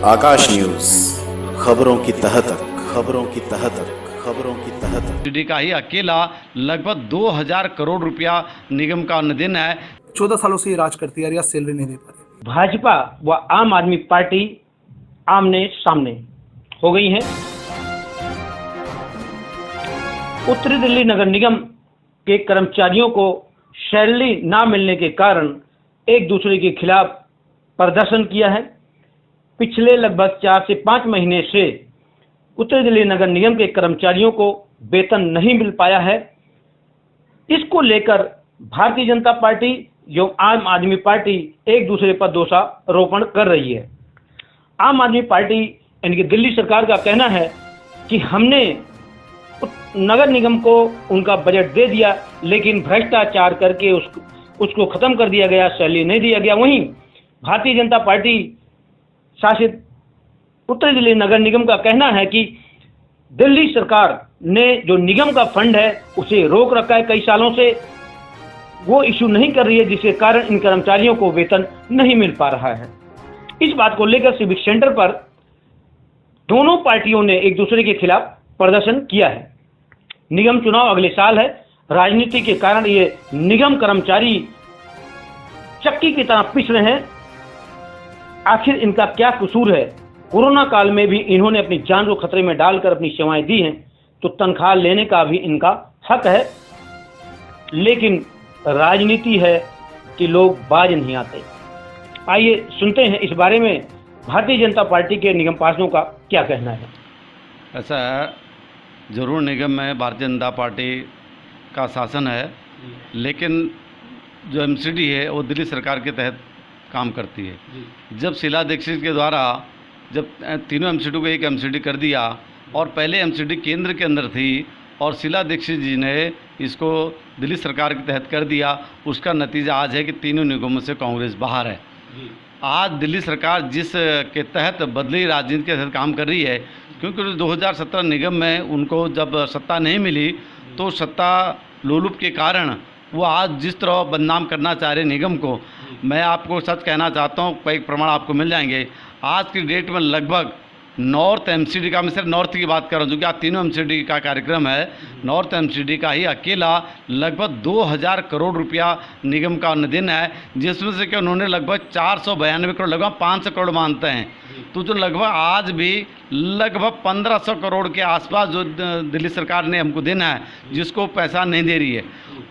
आकाश news, खबरों की तह तक, खबरों की तह तक, खबरों की तह तक। ईडी का ही अकेला लगभग 2000 करोड़ रुपया निगम का अनुदान है। 14 सालों से ये राज करती है, सैलरी नहीं दे पा रही। भाजपा व आम आदमी पार्टी आमने सामने हो गई है। उत्तरी दिल्ली नगर निगम के कर्मचारियों को सैलरी ना मिलने के कारण एक दूसरे के खिलाफ प्रदर्शन किया है। पिछले लगभग 4 से 5 महीने से उत्तरी दिल्ली नगर निगम के कर्मचारियों को वेतन नहीं मिल पाया है। इसको लेकर भारतीय जनता पार्टी जो आम आदमी पार्टी एक दूसरे पर दोषारोपण कर रही है। आम आदमी पार्टी यानी कि दिल्ली सरकार का कहना है कि हमने नगर निगम को उनका बजट दे दिया, लेकिन भ्रष्टाचार करके उसको खत्म कर दिया गया, सैलरी नहीं दिया गया। वहीं भारतीय जनता पार्टी शासित उत्तरी दिल्ली नगर निगम का कहना है कि दिल्ली सरकार ने जो निगम का फंड है उसे रोक रखा है, कई सालों से वो इशू नहीं कर रही है, जिसके कारण इन कर्मचारियों को वेतन नहीं मिल पा रहा है। इस बात को लेकर सिविक सेंटर पर दोनों पार्टियों ने एक दूसरे के खिलाफ प्रदर्शन किया है। निगम चुनाव अगले साल है, राजनीति के कारण ये निगम कर्मचारी चक्की की तरह पिस रहे हैं। आखिर इनका क्या कसूर है? कोरोना काल में भी इन्होंने अपनी जान को खतरे में डालकर अपनी सेवाएं दी हैं, तो तनख्वाह लेने का भी इनका हक है। लेकिन राजनीति है कि लोग बाज नहीं आते। आइए सुनते हैं इस बारे में भारतीय जनता पार्टी के निगम पार्षदों का क्या कहना है। ऐसा है, जरूर निगम में भारतीय जनता पार्टी का शासन है, लेकिन जो एमसीडी है वो दिल्ली सरकार के तहत काम करती है। जब शीला दीक्षित के द्वारा जब तीनों एमसीडी को एक एमसीडी कर दिया और पहले एमसीडी केंद्र के अंदर थी और शीला दीक्षित जी ने इसको दिल्ली सरकार के तहत कर दिया, उसका नतीजा आज है कि तीनों निगमों से कांग्रेस बाहर है। आज दिल्ली सरकार जिस के तहत बदली राजनीति के तहत काम कर रही है, क्योंकि 2017 निगम में उनको जब सत्ता नहीं मिली तो सत्ता लोलुप के कारण वो आज जिस तरह बदनाम करना चाह रहे निगम को, मैं आपको सच कहना चाहता हूँ, कई प्रमाण आपको मिल जाएंगे। आज की डेट में लगभग नॉर्थ एमसीडी का, मैं सिर्फ नॉर्थ की बात कर रहा हूँ, जो कि आज तीनों एमसीडी का कार्यक्रम है, नॉर्थ एमसीडी का ही अकेला लगभग 2000 करोड़ रुपया निगम का अनुदान है, जिसमें से कि उन्होंने लगभग 492 करोड़, लगभग 500 करोड़ मानते हैं। तो जो लगभग आज भी लगभग 1500 करोड़ के आसपास जो दिल्ली सरकार ने हमको देना है, जिसको पैसा नहीं दे रही है।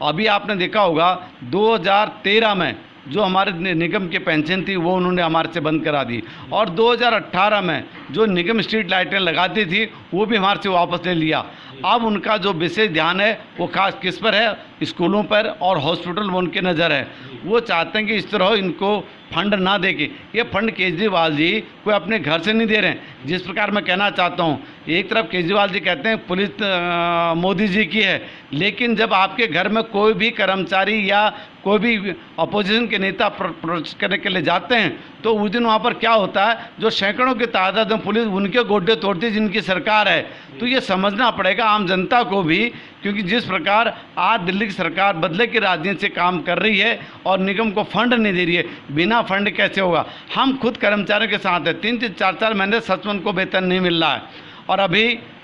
अभी आपने देखा होगा 2013 में जो हमारे निगम की पेंशन थी वो उन्होंने हमारे से बंद करा दी, और 2018 में जो निगम स्ट्रीट लाइटें लगाती थी वो भी हमारे से वापस ले लिया। अब उनका जो विशेष ध्यान है वो खास किस पर है? स्कूलों पर और हॉस्पिटल में उनकी नज़र है। वो चाहते हैं कि इस तरह इनको फंड ना दे के, ये फंड केजरीवाल जी कोई अपने घर से नहीं दे रहे हैं। जिस प्रकार मैं कहना चाहता हूँ, एक तरफ केजरीवाल जी कहते हैं पुलिस मोदी जी की है, लेकिन जब आपके घर में कोई भी कर्मचारी या कोई भी अपोजिशन के नेता प्रोटेस्ट करने के लिए जाते हैं तो उस दिन वहाँ पर क्या होता है, जो सैकड़ों की तादाद में पुलिस उनके गोड्डे तोड़ती है जिनकी सरकार है। तो ये समझना पड़ेगा आम जनता को भी, क्योंकि जिस प्रकार आज दिल्ली की सरकार बदले की राजनीति से काम कर रही है और निगम को फंड नहीं दे रही है, बिना फंड कैसे होगा? हम खुद कर्मचारियों के साथ हैं, 3-3, 4-4 महीने सच में उनको वेतन नहीं मिल रहा है। और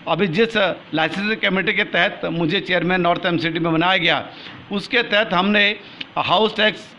अभी जिस लाइसेंसिंग कमेटी के तहत मुझे चेयरमैन नॉर्थ एमसीडी में बनाया गया, उसके तहत हमने हाउस टैक्स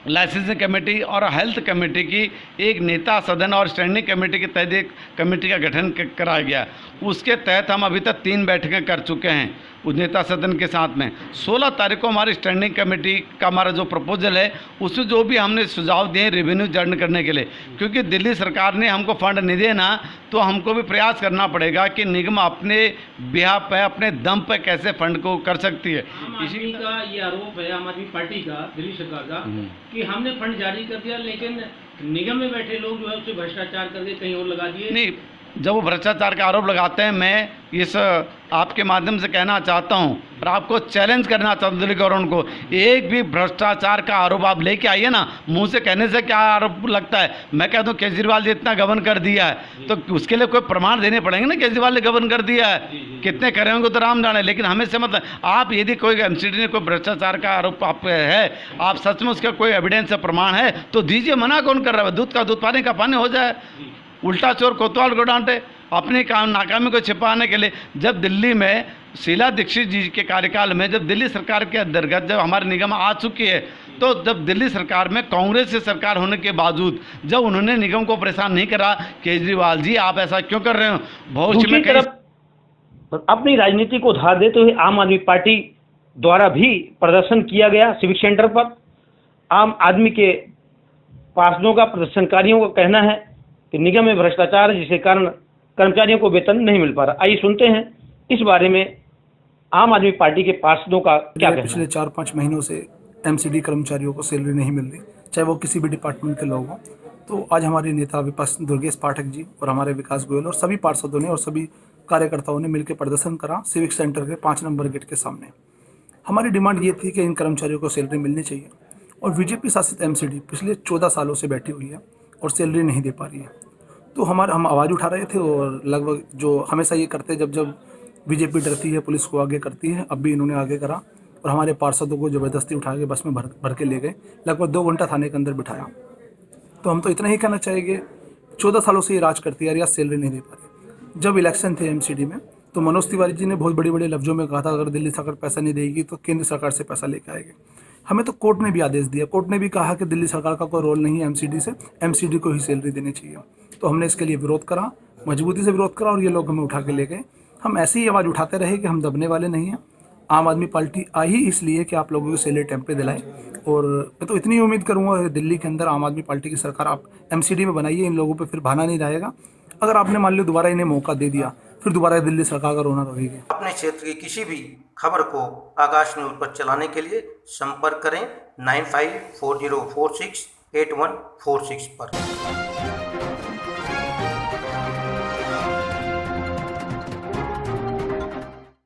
लाइसेंसिंग कमेटी और हेल्थ कमेटी की एक नेता सदन और स्टैंडिंग कमेटी के तहत एक कमेटी का गठन कराया गया। उसके तहत हम अभी तक 3 बैठकें कर चुके हैं उस नेता सदन के साथ में। 16 तारीख को हमारी स्टैंडिंग कमेटी का हमारा जो प्रपोजल है उसमें जो भी हमने सुझाव दिए रेवेन्यू जर्न करने के लिए, क्योंकि दिल्ली सरकार ने हमको फंड नहीं देना तो हमको भी प्रयास करना पड़ेगा कि निगम अपने बिहाफ पे, अपने दम पे कैसे फंड को कर सकती है। इसी का ये आरोप है आम आदमी पार्टी का, दिल्ली सरकार का, कि हमने फंड जारी कर दिया लेकिन निगम में बैठे लोग जो है उससे भ्रष्टाचार करके कहीं और लगा दिए। नहीं, जब वो भ्रष्टाचार का आरोप लगाते हैं, मैं इस आपके माध्यम से कहना चाहता हूं और आपको चैलेंज करना चाहता हूं दिल्ली गवर्नमेंट को, एक भी भ्रष्टाचार का आरोप आप लेके आइए ना, मुंह से कहने से क्या आरोप लगता है। मैं कहता हूं केजरीवाल जी इतना गबन कर दिया है तो उसके लिए कोई प्रमाण देने पड़ेंगे ना, केजरीवाल ने गबन कर दिया है, कितने करे होंगे तो राम जाने। लेकिन हमें से मतलब आप यदि कोई एमसीडी ने कोई भ्रष्टाचार का आरोप आप है, आप सच में उसका कोई एविडेंस है, प्रमाण है तो दीजिए, मना कौन कर रहा है। दूध का दूध पानी का पानी हो जाए, उल्टा चोर कोतवाल को डांटे अपनी काम नाकामी को छिपाने के लिए। जब दिल्ली में शीला दीक्षित जी के कार्यकाल में जब दिल्ली सरकार के अंतर्गत जब हमारी निगम आ चुकी है, तो जब दिल्ली सरकार में कांग्रेस की सरकार होने के बावजूद जब उन्होंने निगम को परेशान नहीं करा, केजरीवाल जी आप ऐसा क्यों कर रहे हो। भविष्य में तरफ अपनी राजनीति को उधार देते हुए आम आदमी पार्टी द्वारा भी प्रदर्शन किया गया सिविक सेंटर पर। आम आदमी के पार्षदों का, प्रदर्शनकारियों का कहना है कि निगम में भ्रष्टाचार है जिसके कारण कर्मचारियों को वेतन नहीं मिल पा रहा। आइए सुनते हैं इस बारे में आम आदमी पार्टी के पार्षदों का क्या कहना है। पिछले 4-5 महीनों से एमसीडी कर्मचारियों को सैलरी नहीं मिल रही, चाहे वो किसी भी डिपार्टमेंट के लोग हों। तो आज हमारे नेता विपक्ष दुर्गेश पाठक जी और हमारे विकास गोयल और सभी पार्षदों ने और सभी कार्यकर्ताओं ने मिलकर प्रदर्शन करा सिविक सेंटर के 5 नंबर गेट के सामने। हमारी डिमांड ये थी कि इन कर्मचारियों को सैलरी मिलनी चाहिए और बीजेपी शासित एमसीडी पिछले 14 सालों से बैठी हुई है और सैलरी नहीं दे पा रही है। तो हम आवाज़ उठा रहे थे और लगभग जो हमेशा ये करते जब बीजेपी डरती है पुलिस को आगे करती है, अब भी इन्होंने आगे करा और हमारे पार्षदों को ज़बरदस्ती उठा के बस में भर के ले गए, लगभग 2 घंटा थाने के अंदर बिठाया। तो हम तो इतना ही कहना चाहेंगे, 14 सालों से ये राज करती है, सैलरी नहीं दे पा रही। जब इलेक्शन थे एमसीडी में तो मनोज तिवारी जी ने बहुत बड़े बड़े लफ्ज़ों में कहा था अगर दिल्ली सरकार पैसा नहीं देगी तो केंद्र सरकार से पैसा लेकर आएगी। हमें तो कोर्ट ने भी आदेश दिया, कोर्ट ने भी कहा कि दिल्ली सरकार का कोई रोल नहीं है एमसीडी से, एमसीडी को ही सैलरी देनी चाहिए। तो हमने इसके लिए विरोध करा, मजबूती से विरोध करा और ये लोग हमें उठा के ले गए। हम ऐसी ही आवाज़ उठाते रहे कि हम दबने वाले नहीं हैं। आम आदमी पार्टी आई ही इसलिए कि आप लोगों को सैलरी टाइम पे दिलाए और मैं तो इतनी उम्मीद करूंगा दिल्ली के अंदर आम आदमी पार्टी की सरकार आप एमसीडी में बनाइए, इन लोगों पे फिर बहाना नहीं रहेगा। अगर आपने मान लो दोबारा इन्हें मौका दे दिया फिर दोबारा दिल्ली सरकार का रोना रहेगी। अपने क्षेत्र की किसी भी खबर को आकाश न्यूज़ पर चलाने के लिए संपर्क करें 9540468146 पर।